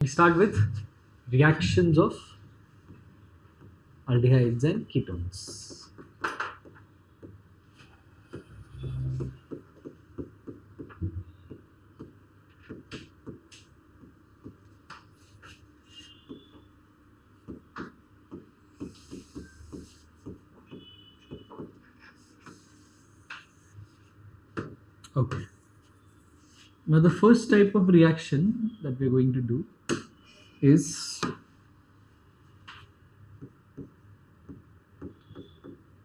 We start with reactions of aldehydes and ketones. Okay. Now the first type of reaction that we're going to do is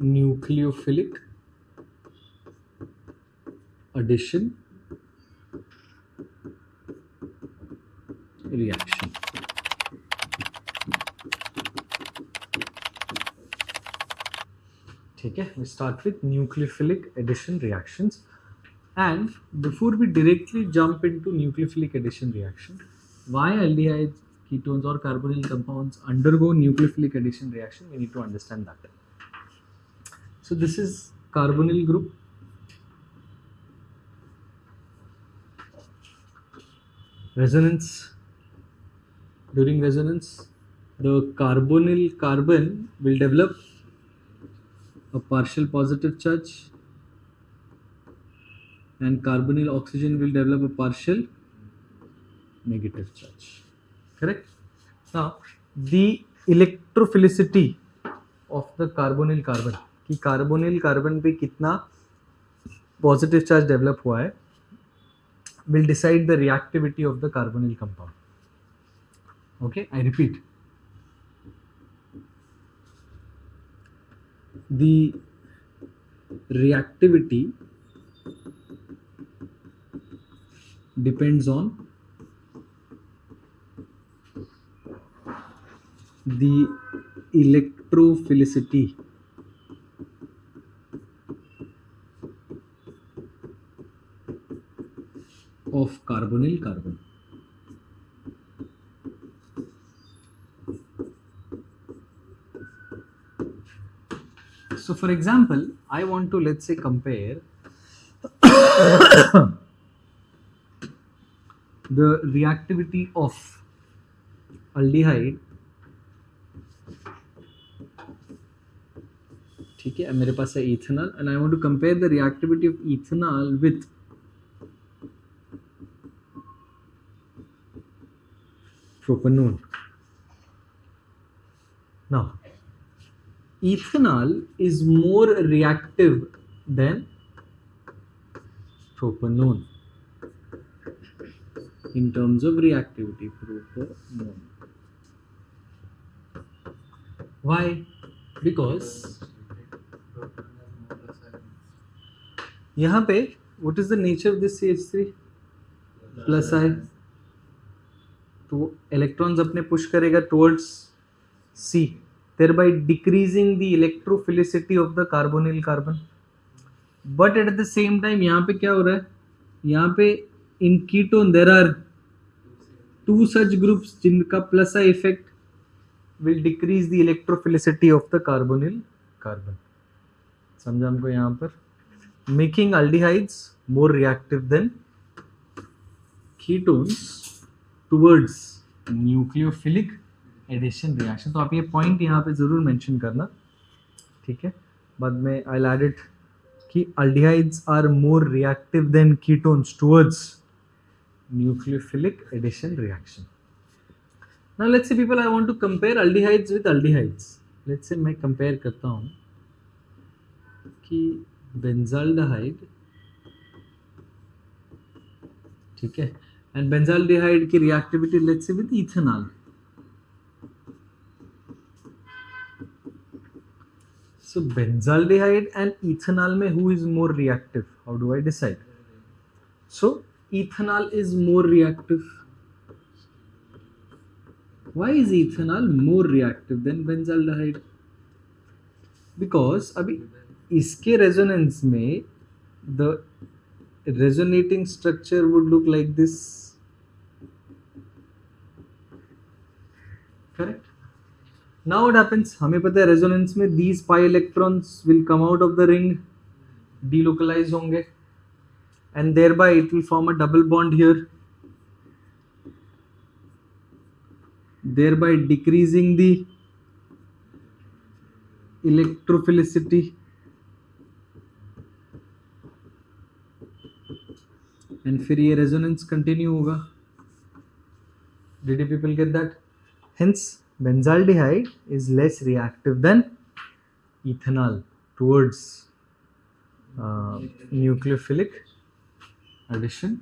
nucleophilic addition reaction. Okay, we start with nucleophilic addition reactions. And before we directly jump into nucleophilic addition reaction, why aldehydes, ketones or carbonyl compounds undergo nucleophilic addition reaction, we need to understand that. So this is carbonyl group. Resonance. During resonance, the carbonyl carbon will develop a partial positive charge and carbonyl oxygen will develop a partial negative charge. Correct? Now, the electrophilicity of the carbonyl carbon, कि carbonyl carbon पे कितना positive charge develop हुआ है, will decide the reactivity of the carbonyl compound. Okay, I repeat. The reactivity depends on the electrophilicity of carbonyl carbon. So for example, I want to, let's say, compare the reactivity of aldehyde. ठीक है, मेरे पास है ethanol and I want to compare the reactivity of ethanol with propanone. Now, ethanol is more reactive than propanone in terms of reactivity. Propanone. Why? Because यहाँ पे what is the nature of this CH3 plus I, तो electrons अपने push करेगा towards C, thereby decreasing the electrophilicity of the carbonyl carbon. But at the same time यहाँ पे क्या हो रहा है, यहाँ पे in ketone there are two such groups जिनका plus I effect will decrease the electrophilicity of the carbonyl carbon. समझा हमको यहाँ पर, making aldehydes more reactive than ketones towards nucleophilic addition reaction. तो आप ये point यहाँ पे जरूर mention करना, ठीक है. बाद में I'll add it कि aldehydes are more reactive than ketones towards nucleophilic addition reaction. Now let's say people, I want to compare aldehydes with aldehydes. Let's say मैं compare करता हूँ कि बेंजाल्डिहाइड, ठीक है, एंड बेंजाल्डिहाइड की reactivity let's say with ethanol. So benzaldehyde and ethanol में who is more reactive? How do I decide? So ethanol is more reactive. Why is ethanol more reactive then benzaldehyde? Because अभी इसके resonance में the resonating structure would look like this. Correct? Now what happens? हमें पता है resonance में these pi electrons will come out of the ring, delocalize होंगे, and thereby it will form a double bond here. thereby decreasing the electrophilicity and फिर ये resonance continue होगा. Did you people get that? Hence benzaldehyde is less reactive than ethanol towards nucleophilic addition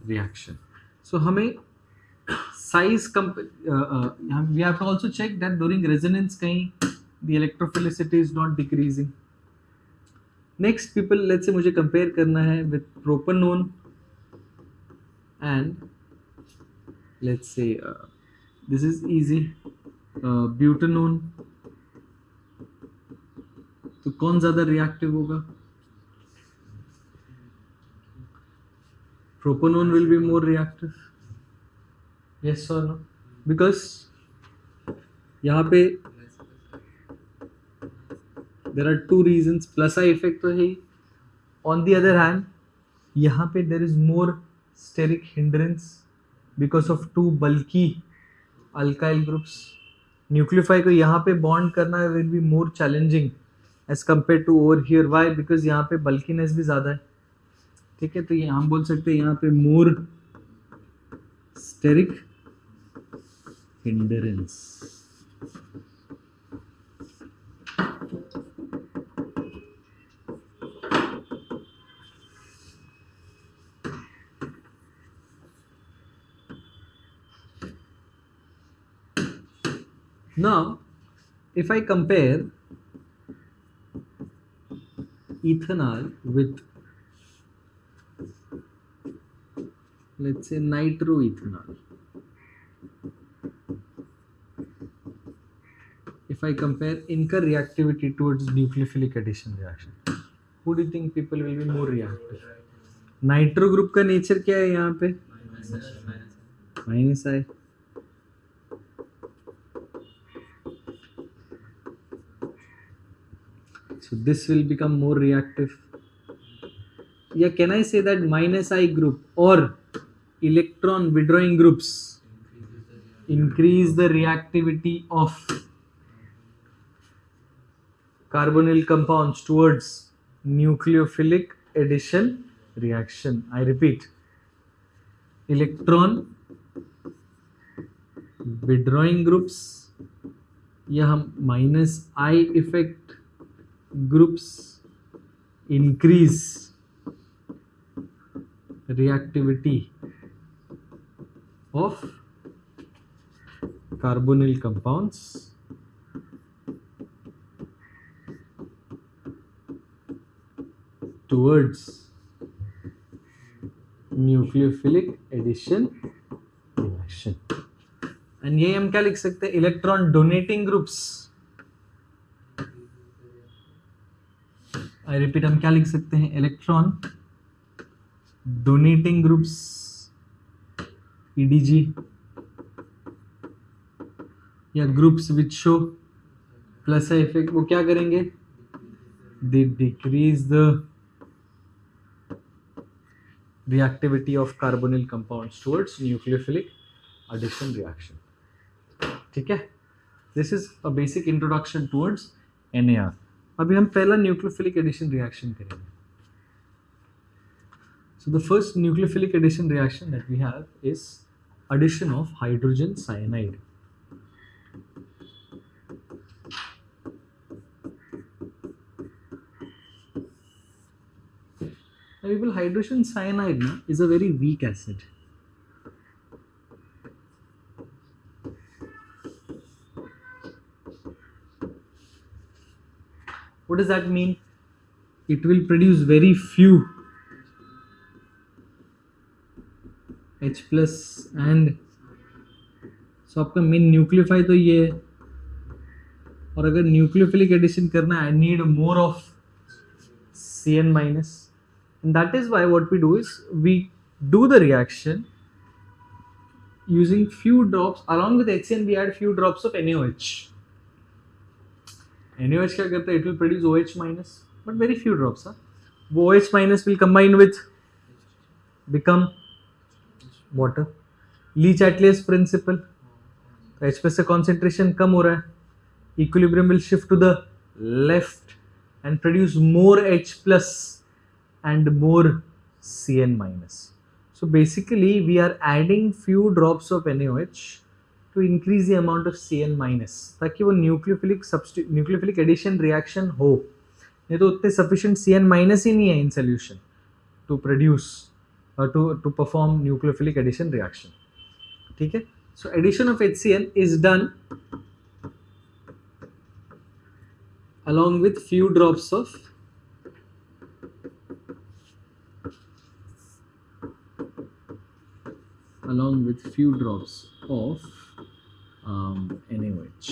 reaction. So हमें size we have to also check that during resonance कहीं the electrophilicity is not decreasing. Next people, let's say मुझे compare करना है with propanone and let's say this is easy, butanone. तो कौन ज़्यादा reactive होगा? Propanone will be more reactive. Yes or no? Because यहाँ पे there are two reasons. Plus I effect तो है ही. On the other hand, यहाँ पे there is more steric hindrance because of two bulky alkyl groups. Nucleophile को यहाँ पे bond करना will be more challenging as compared to over here. Why? Because यहाँ पे bulkiness भी ज़्यादा है. ठीक है, तो ये हम बोल सकते हैं यहाँ पे more steric hindrance. Now, if I compare ethanol with, let's say, nitroethanol, if I compare इनका reactivity towards nucleophilic addition reaction, who do you think people will be more reactive? Nitro group का nature क्या है यहाँ पे? Minus I. So this will become more reactive. Yeah, can I say that minus I group or electron withdrawing groups increase the reactivity of carbonyl compounds towards nucleophilic addition reaction? I repeat, electron withdrawing groups या हम minus I effect groups increase reactivity of carbonyl compounds towards nucleophilic addition reaction. And ये हम क्या लिख सकते हैं? Electron donating groups. I repeat, हम क्या लिख सकते हैं? इलेक्ट्रॉन डोनेटिंग ग्रुप्स ईडीजी या groups which show plus effect, वो क्या करेंगे? They decrease the reactivity of carbonyl compounds towards nucleophilic addition reaction. ठीक है, this is a basic introduction towards NAR. अभी हम पहला nucleophilic addition reaction करेंगे. So the first nucleophilic addition reaction that we have is addition of hydrogen cyanide. Now people, hydrogen cyanide is a very weak acid. What does that mean? It will produce very few H plus and so आपका main न्यूक्लियोफाई तो ये है, और अगर nucleophilic addition करना है, I need more of Cn minus. And that is why what we do is we do the reaction using few drops. Along with HCN we add few drops of NaOH. NaOH क्या करता है? It will produce OH minus, but very few drops. वो OH minus will combine with become water. Lee-Chatelius principle. तो H plus से concentration कम हो रहा है, equilibrium will shift to the left and produce more H plus and more Cn minus. So basically we are adding few drops of NaOH to increase the amount of Cn minus ताकि वो nucleophilic addition reaction हो, नहीं तो उतने sufficient Cn minus ही नहीं है in solution to produce to perform nucleophilic addition reaction. ठीक है, so addition of HCl is done along with few drops of NaOH.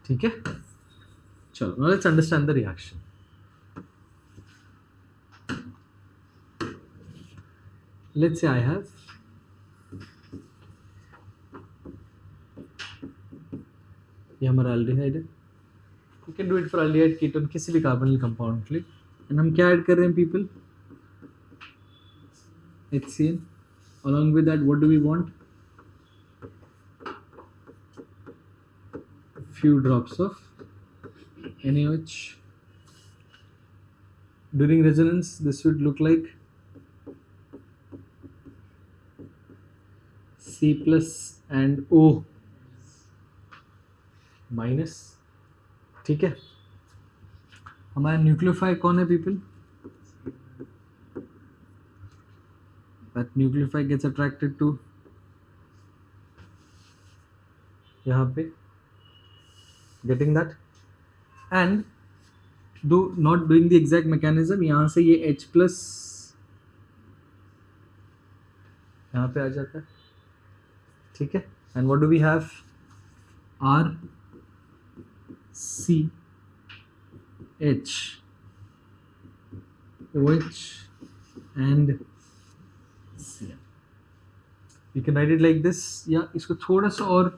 ठीक है, चलो now let's understand the reaction. Let's say I have ये हमारा aldehyde है, you can do it for aldehyde ketone किसी भी कार्बोनिल कंपाउंड के लिए, एंड हम क्या ऐड कर रहे हैं people, HCl. along with that what do we want, few drops of NaOH. during resonance this would look like C plus and O minus. ठीक है, हमारा न्यूक्लियोफाइल कौन है people, that nucleophile gets attracted to यहाँ पे, getting that, and do not doing the exact mechanism, यहाँ से ये H plus यहाँ पे आ जाता है. ठीक है, and what do we have, R C H OH and Cl. You can write it like this, या इसको थोड़ा सा और,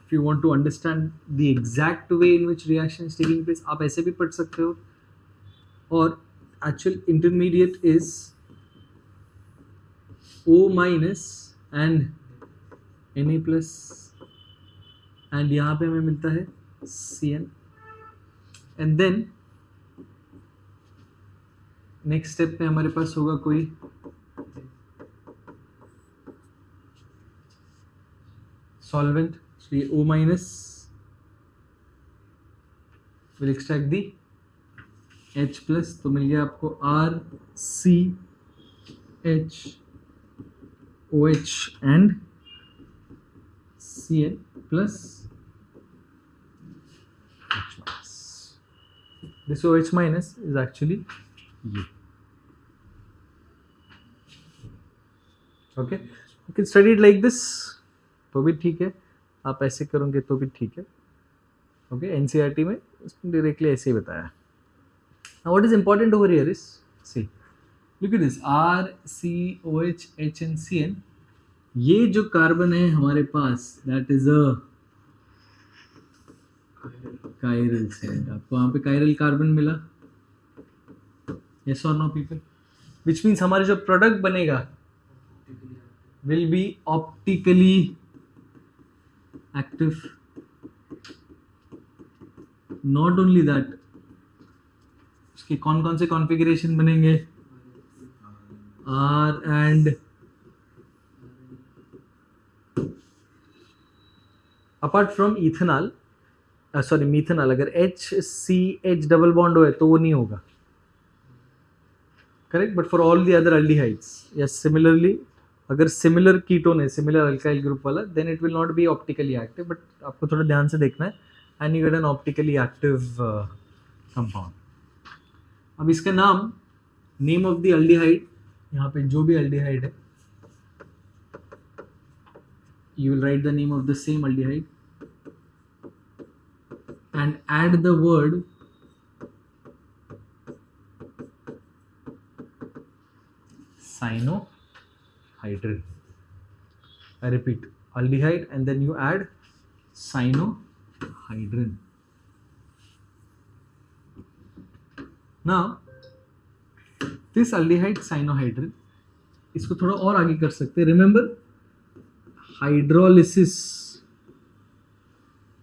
if you want to understand the exact way in which reaction is taking place, आप ऐसे भी पढ़ सकते हो, और actual intermediate is O minus and Na plus, and यहाँ पे हमें मिलता है Cn, and then next step में हमारे पास होगा कोई सॉल्वेंट, so ये O minus will extract the H plus, तो मिल गया आपको R C H OH and Cl plus H minus. This OH minus is actually ये. Okay, you can study it like this तो भी ठीक है, आप ऐसे करोगे तो भी ठीक है. ओके, एनसीईआरटी में डायरेक्टली ऐसे ही बताया. Now what is important over here is, see, look at this, R C OH H and Cn. ये जो कार्बन है हमारे पास, that is a chiral set. आपको वहाँ पे chiral कार्बन मिला, yes or no people? Which means हमारे जो प्रोडक्ट बनेगा will be optically active. Not only that, उसके कौन कौन से कॉन्फ़िगरेशन बनेंगे, R and apart from ethanol, sorry methanol, अगर HCH डबल बॉन्ड हो तो वो नहीं होगा, correct. But for all the other aldehydes, या सिमिलरली अगर सिमिलर कीटोन है, सिमिलर अल्काइल ग्रुप वाला, then it will not be optically active, but आपको थोड़ा ध्यान से देखना है, and you get an optically active compound. अब इसका नाम, नेम ऑफ द अल्डिहाइड, यहाँ पे जो भी अल्डिहाइड है, you will write the name of the same aldehyde and add the word cyanohydrin. I repeat, aldehyde and then you add cyanohydrin. Now this aldehyde cyanohydrin, इसको थोड़ा और आगे कर सकते हैं. Remember hydrolysis,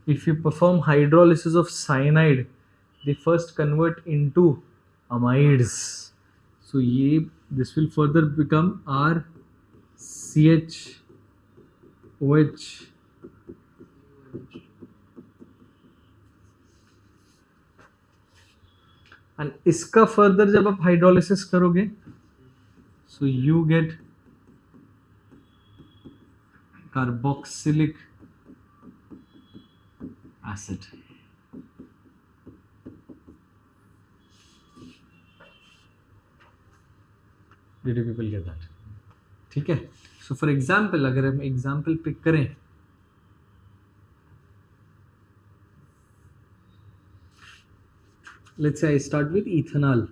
if you perform hydrolysis of cyanide, they first convert into amides. So this will further become RCHOH. And इसका further जब आप hydrolysis करोगे, so you get carboxylic acid. Did you people get that? ठीक है. So for example, अगर हम example pick करें, let's say I start with ethanol,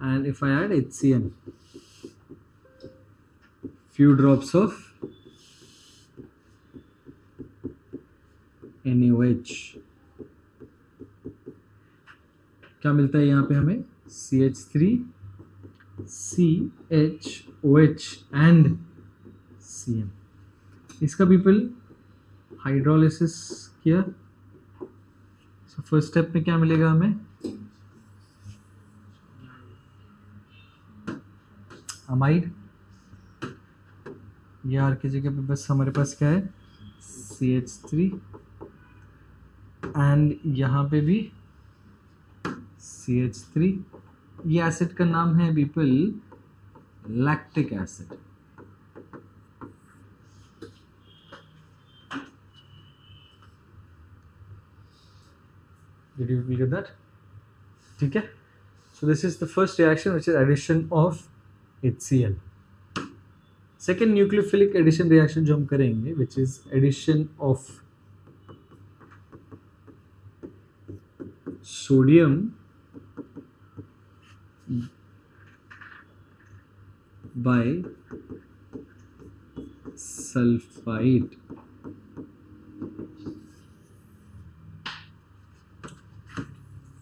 and if I add HCl, few drops of NaOH, क्या मिलता है यहाँ पे हमें? CH3, CHOH and Cl. इसका पीपल हाइड्रोलिसिस किया. सो फर्स्ट स्टेप में क्या मिलेगा हमें? अमाइड. ये आर की जगह पे बस हमारे पास क्या है? CH3 एंड यहाँ पे भी CH3. ये एसिड का नाम है people lactic acid. Did you get that? ठीक है. So this is the first reaction, which is addition of HCl. Second nucleophilic addition reaction जो हम करेंगे, which is addition of sodium bisulfite.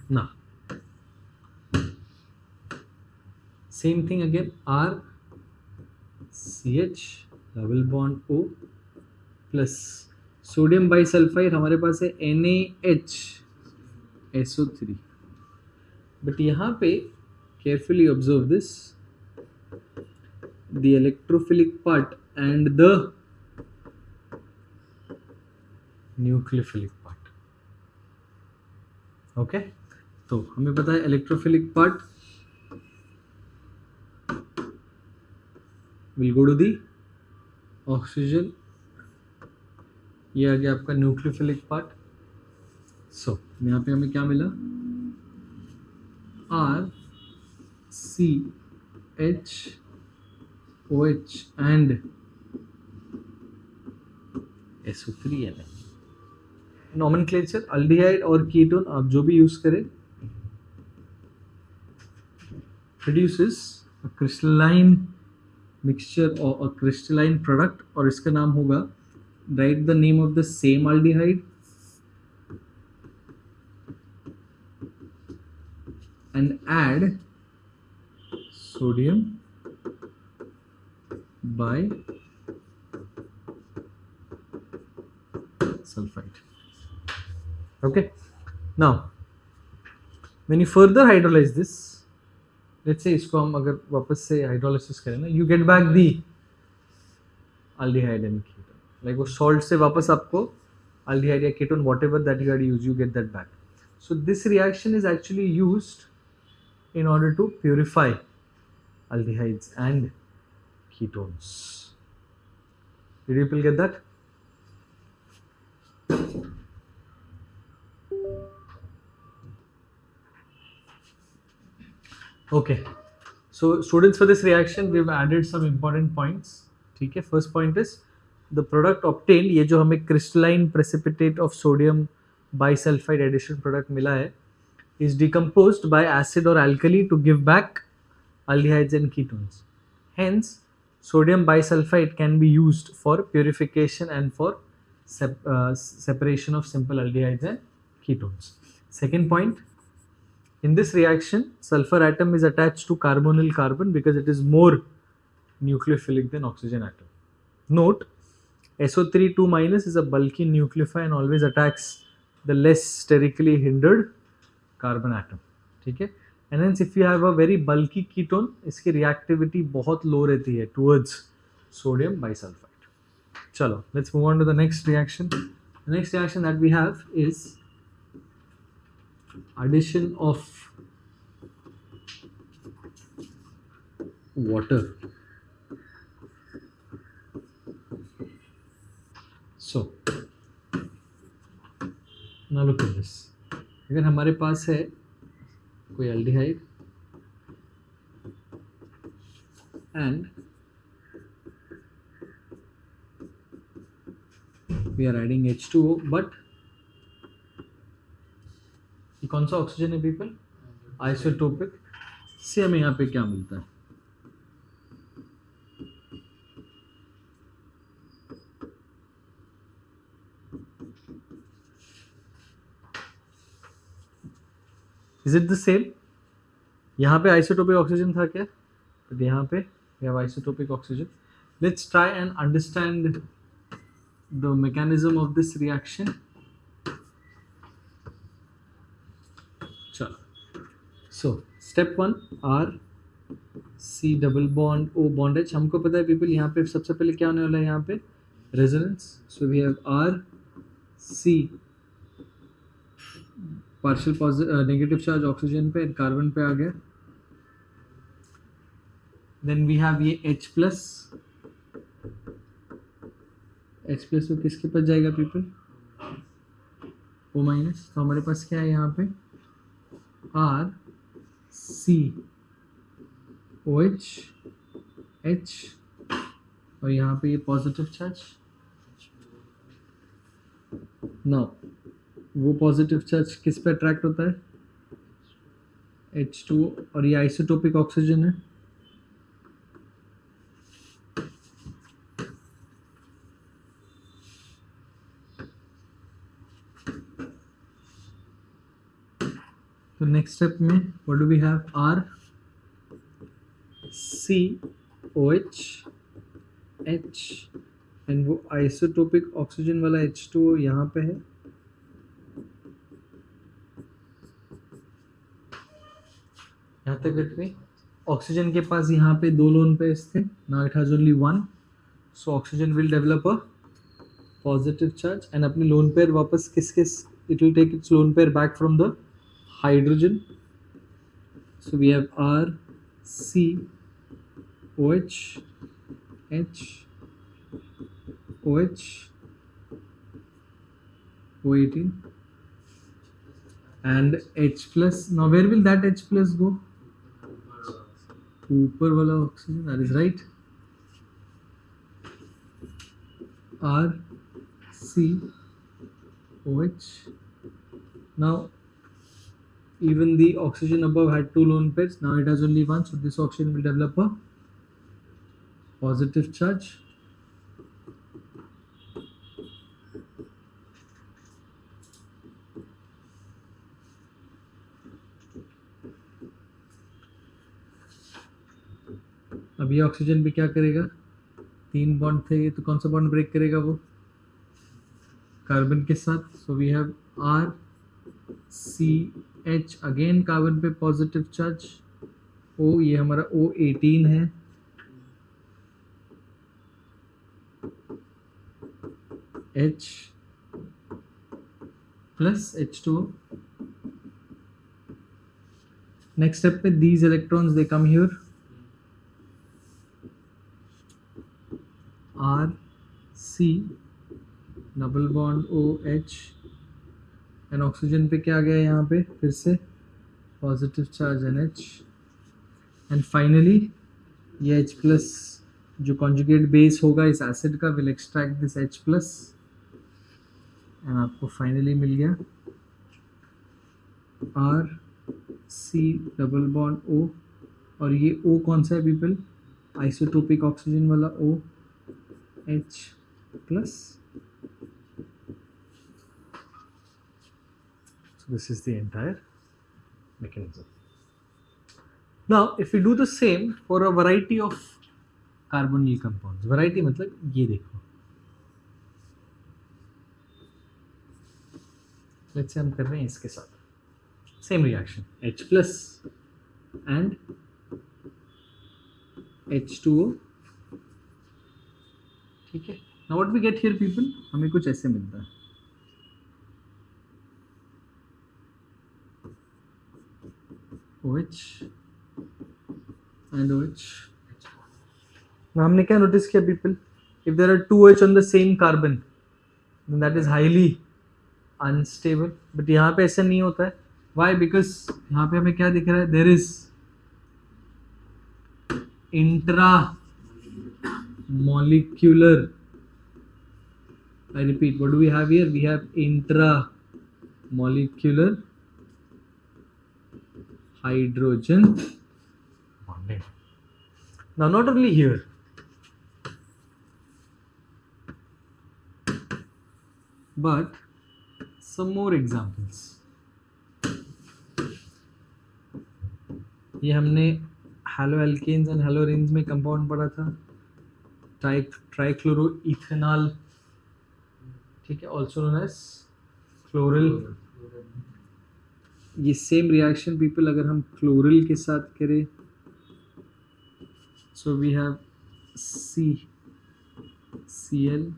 Now, same thing again, RCH double bond O plus sodium bisulfite हमारे पास है NaHSO3. But यहाँ पे carefully observe this, the electrophilic part and the nucleophilic part. Okay, तो हमें पता है electrophilic part will go to the oxygen. ये आ गया आपका nucleophilic part. So यहाँ पे हमें क्या मिला? RCHOH and SO3 है. Nomenclature aldehyde और ketone आप जो भी यूज करें produces a crystalline mixture or a crystalline product, और इसका नाम होगा, write the name of the same aldehyde and add sodium bisulfite. Okay, now when you further hydrolyze this, let's say इसको हम अगर वापस से हाइड्रोलिसिस करें ना, you get back the aldehyde and ketone. Like वो salt से वापस आपको aldehyde या ketone whatever that you had used, you get that back. So this reaction is actually used in order to purify aldehydes and ketones. Did you people get that? Okay, so students, for this reaction we've added some important points. ठीक है. First point is the product obtained, ये जो हमें crystalline precipitate of sodium bisulfite addition product मिला है, is decomposed by acid or alkali to give back aldehydes and ketones. Hence, sodium bisulfite can be used for purification and for separation of simple aldehydes and ketones. Second point, In this reaction, sulfur atom is attached to carbonyl carbon because it is more nucleophilic than oxygen atom. Note, SO3 2- is a bulky nucleophile and always attacks the less sterically hindered carbon atom. ठीक है? And hence if you have a very bulky ketone, इसकी reactivity बहुत low रहती है towards sodium bisulfite. चलो, let's move on to the next reaction. The next reaction that we have is addition of water. So now look at this. अगर हमारे पास है कोई aldehyde and we are adding H2O, but ये कौन सा oxygen है people? Isotopic. से हमें यहाँ पे क्या मिलता है? Is it the same? यहाँ पे आइसोटोपिक ऑक्सीजन था क्या? But यहाँ पे we have isotopic oxygen. Let's try and understand the mechanism of this reaction. चलो. So step 1, R C double bond O bond H. हमको पता है people यहाँ पे सबसे पहले क्या होने वाला है यहाँ पे? Resonance. So we have R C partial positive negative charge oxygen पे carbon पे आ गया. Then we have ये H plus. H plus तो किसके पास जाएगा people? O minus. तो हमारे पास क्या है यहाँ पे? R C OH H और यहाँ पे ये पॉजिटिव चार्ज. नाउ वो पॉजिटिव चार्ज किस पे अट्रैक्ट होता है? H2O. और ये आइसोटोपिक ऑक्सीजन है. तो नेक्स्ट स्टेप में what do we have? R C OH H and वो आइसोटोपिक ऑक्सीजन वाला H2O यहाँ पे है. यहाँ तक विथ में ऑक्सीजन के पास यहाँ पे 2 लोन पेयर्स थे. Now it has only 1. So oxygen will develop a positive charge and अपनी लोन पेयर वापस किस it will take its lone pair back from the hydrogen. So we have R C OH H OH O18 and H plus. Now where will that H plus go? ऊपर वाला oxygen. That is right. R C OH. Now even the oxygen above had 2 lone pairs. Now it has only 1. So this oxygen will develop a positive charge. अब ये oxygen भी क्या करेगा? 3 bond थे ये, तो कौन सा बॉन्ड ब्रेक करेगा? वो कार्बन के साथ. So we have R C H again carbon पे पॉजिटिव चार्ज. O ये हमारा O18 है. H plus H2O. Next step पे these electrons they come here. R C double bond OH and oxygen पे क्या आ गया यहाँ पे? फिर से positive charge NH and finally ये H प्लस जो कॉन्जुगेट बेस होगा इस एसिड का will extract this H plus and आपको फाइनली मिल गया R C double bond O. और ये O कौन सा है पीपल? आइसोटोपिक ऑक्सीजन वाला O H plus. So this is the entire mechanism. Now, if we do the same for a variety of carbonyl compounds, variety मतलब ये देखो, let's say हम कर रहे हैं इसके साथ same reaction, H plus and H2O, ठीक है. Now what we get here people, हमें कुछ ऐसे मिलता है. OH and OH. Now हमने क्या notice किया people? If there are two OH on the same carbon, then that is highly unstable. But यहाँ पे ऐसा नहीं होता है. Why? Because यहाँ पे हमें क्या दिख रहा है? There is intramolecular. I repeat, what do we have here? We have intramolecular hydrogen bonding. Now, not only here, but some more examples. ये हमने haloalkanes and haloarenes में कंपाउंड पढ़ा था, ट्राइक्लोरोइथेनॉल, ठीक है, ऑल्सो नोन एज क्लोरल. ये same reaction people अगर हम क्लोरल के साथ करें, so we have CL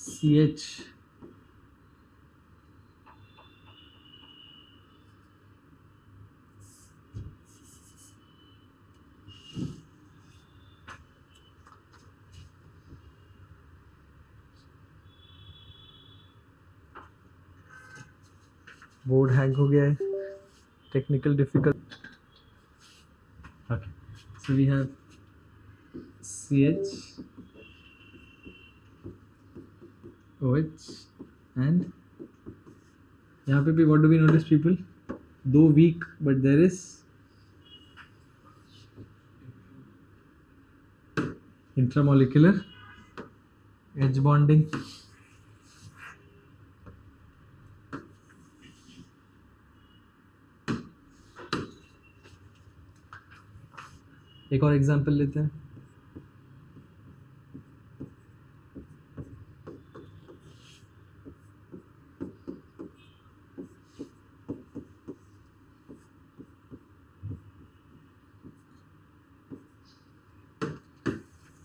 CH board hang हो गया है, technical difficult. Okay, so we have CH OH and यहाँ पे भी what do we notice people, though weak but there is intramolecular H bonding. एक और एग्जांपल लेते हैं.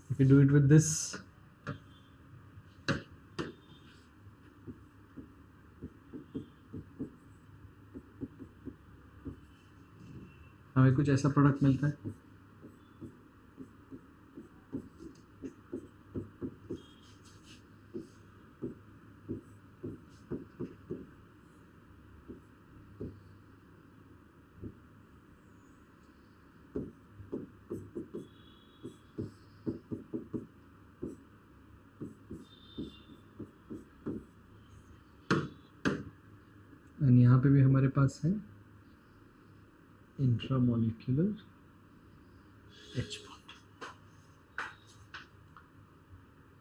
If you do it with this, हमें कुछ ऐसा प्रोडक्ट मिलता है. और यहाँ पे भी हमारे पास है intramolecular H bond.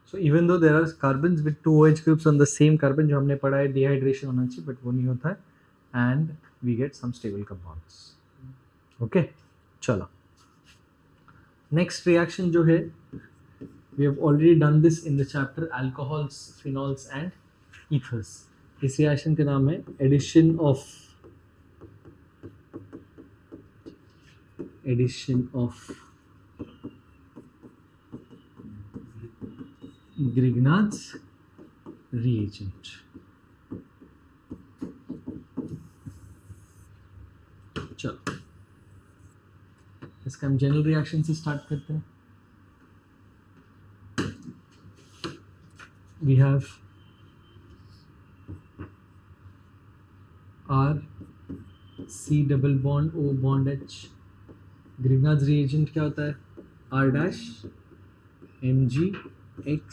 So even though there are carbons with two OH groups on the same carbon, जो हमने पढ़ा है डिहाइड्रेशन होना चाहिए, बट वो नहीं होता है, and we get some stable compounds. Okay, चलो. Next reaction जो है, we have already done this in the chapter alcohols, phenols and ethers. इस रिएक्शन का नाम है एडिशन ऑफ Grignard's reagent. चलो इसका हम जनरल रिएक्शन से स्टार्ट करते हैं. We have R C double bond O bond H. Grignard's reagent क्या होता है? R dash MgX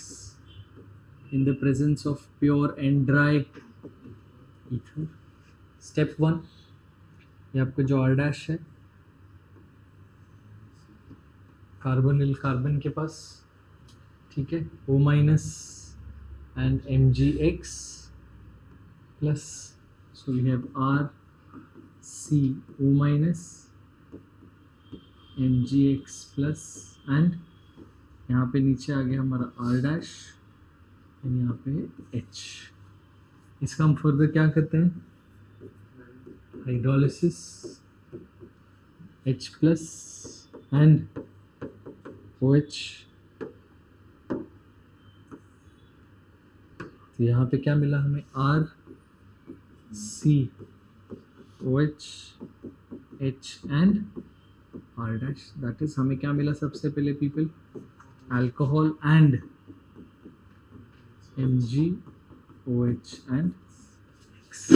in the presence of pure and dry ether. Step 1, ये आपको जो R dash है, कार्बोनिल कार्बन के पास, ठीक है, O minus and MgX plus, so we have RCO minus MgX plus and यहाँ पे नीचे आ गया हमारा R डैश और यहाँ पे H। इसका हम फर्दर क्या करते हैं, hydrolysis H plus and OH। तो यहाँ पे क्या मिला हमें, RCOH H and R dash, that is हमें क्या मिला सबसे पहले people, alcohol and MgOH and X।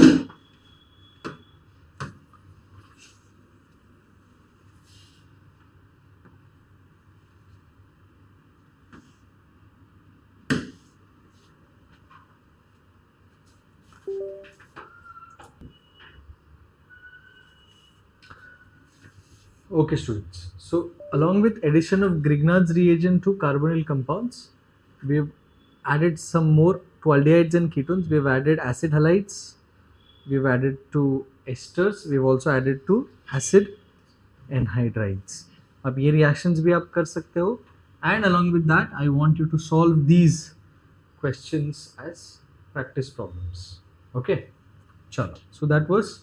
Okay students, so along with addition of Grignard's reagent to carbonyl compounds, we have added some more to aldehydes and ketones. We have added acid halides, we have added to esters, we have also added to acid anhydrides. अब ये reactions भी आप कर सकते हो, and along with that I want you to solve these questions as practice problems. Okay, chalo. So that was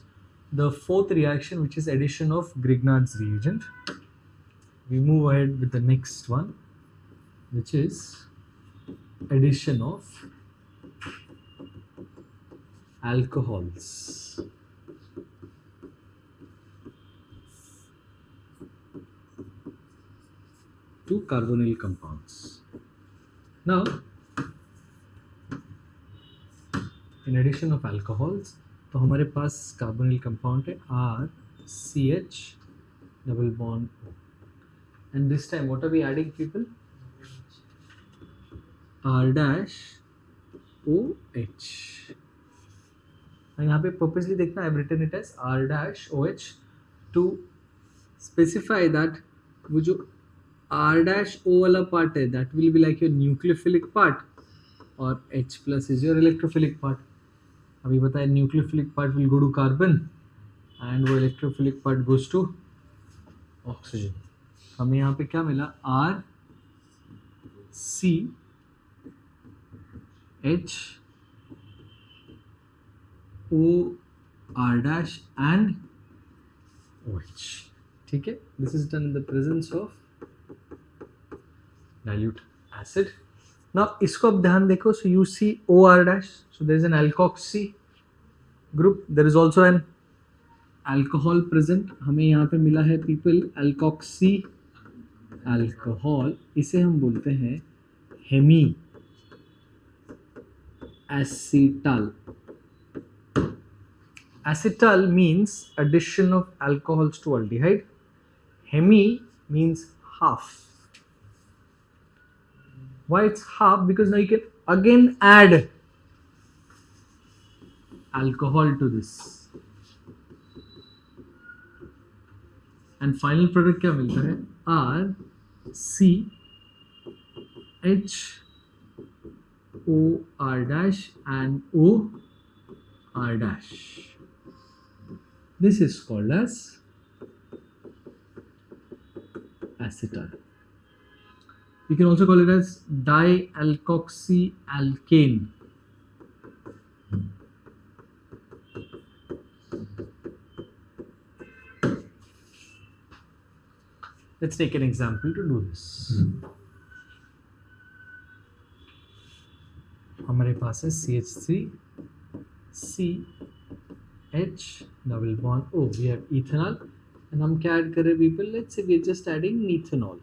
the fourth reaction, which is addition of Grignard's reagent. We move ahead with the next one, which is addition of alcohols. To carbonyl compounds. Now, in addition of alcohols, तो हमारे पास carbonyl compound है RCH double bond O, and this time what are we adding people, R dash OH। यहाँ पे purposely देखना, I've written it as R dash OH to specify that वो जो R dash O वाला part है, that will be like your nucleophilic part और H plus is your electrophilic part। अभी बताया nucleophilic part will go to carbon and वो electrophilic part goes to oxygen. हमें यहाँ पे क्या मिला, R C H O R dash and OH। ठीक है, this is done in the presence of dilute acid. Now इसको अब ध्यान देखो, so you see OR dash, so there is an alkoxy group, there is also an alcohol present। हमें यहाँ पे मिला है people alkoxy alcohol, इसे हम बोलते हैं hemi acetal। Acetal means addition of alcohols to aldehyde, hemi means half। Why it's half? Because now you can again add alcohol to this, and final product क्या मिलता है, RCH OR dash and OR dash। This is called as acetal। You can also call it as dialkoxyalkane। Let's take an example to do this। हमारे पास है CH3CH double bond O, we have ethanol, and हम क्या add कर रहे हैं people, let's say we are just adding methanol।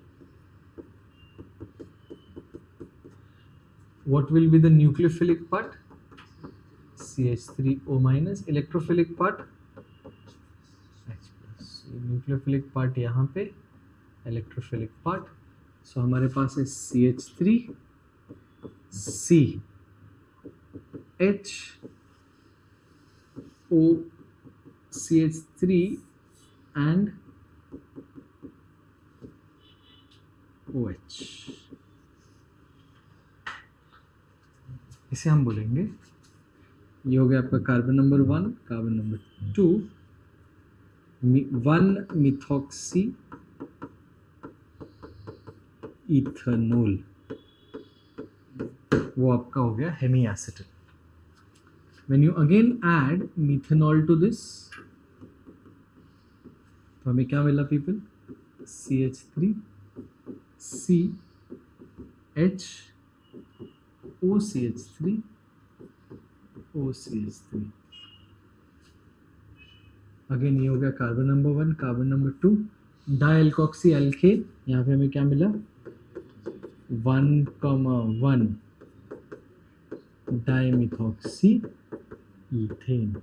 What will be the nucleophilic part, CH3O minus, electrophilic part H plus। nucleophilic part यहाँ पे, electrophilic part, so हमारे पास है CH3CH O CH3 and OH। इसे हम बोलेंगे, ये हो गया आपका carbon number 1, carbon number 2, 1 methoxy ethanol, वो आपका हो गया hemiacetal. When you again add methanol to this, तो हमें क्या मिला people? CH3 CH OCH3 OCH3. Again ये हो गया carbon number 1, carbon number 2, dialkoxy alkane. यहाँ पे हमें क्या मिला? 1,1 डाइमिथॉक्सी ethane.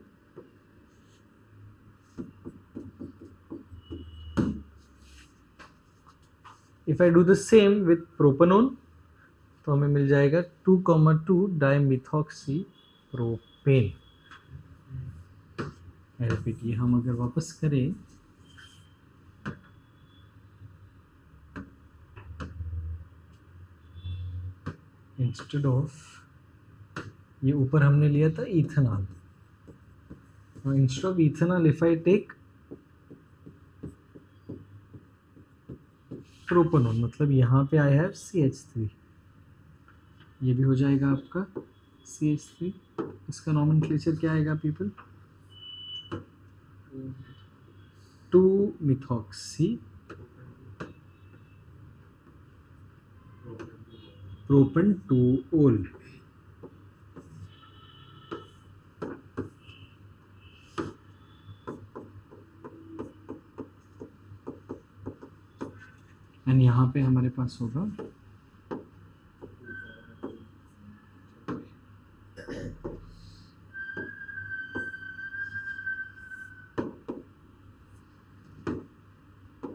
If I do the same with propanone, तो हमें मिल जाएगा 2,2 डाइमिथॉक्सी प्रोपेन. रिपीट, ये हम अगर वापस करें, इंस्टेड ऑफ, ये ऊपर हमने लिया था ethanol, instead of ethanol if I take propanone, मतलब यहाँ पे आई हैव CH3, ये भी हो जाएगा आपका CH3. इसका नॉमेनक्लेचर क्या आएगा पीपल? 2 methoxy प्रोपन 2-ol. एंड यहाँ पे हमारे पास होगा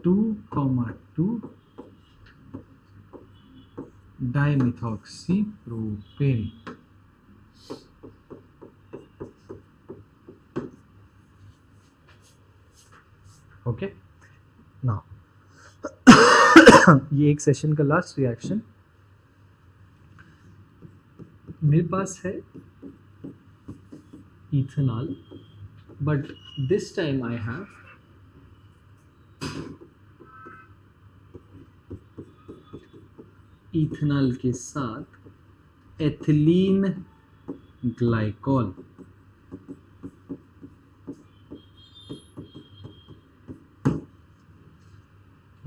2,2 डाइमिथॉक्सी प्रोपेन. ओके, नाउ ये एक सेशन का लास्ट रिएक्शन. मेरे पास है ethanol, but this time I have ethanol के साथ ethylene glycol.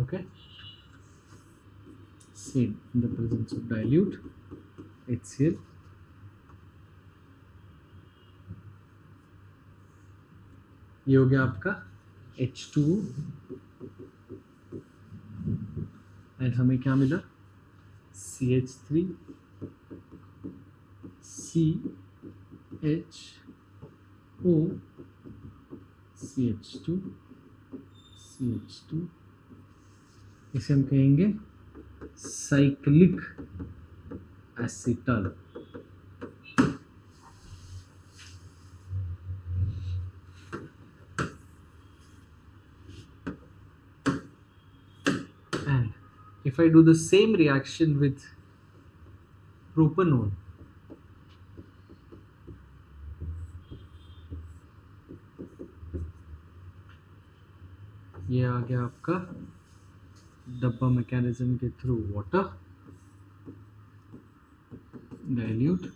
Okay, same in the presence of dilute HCl. ये हो गया आपका H2O, एंड हमें क्या मिला? CH3 CHO CH2 CH2. इसे हम कहेंगे cyclic acetal. And if I do the same reaction with propanone, ये आ गया आपका डब्बा मैकेनिज्म के through water, dilute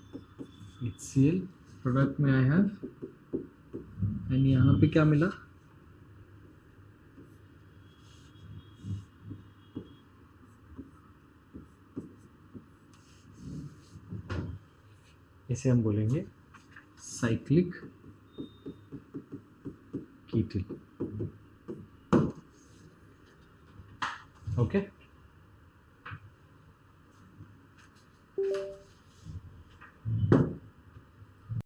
HCl, product में आई हैव, एंड यहाँ पे क्या मिला? इसे हम बोलेंगे साइक्लिक कीटल. ओके.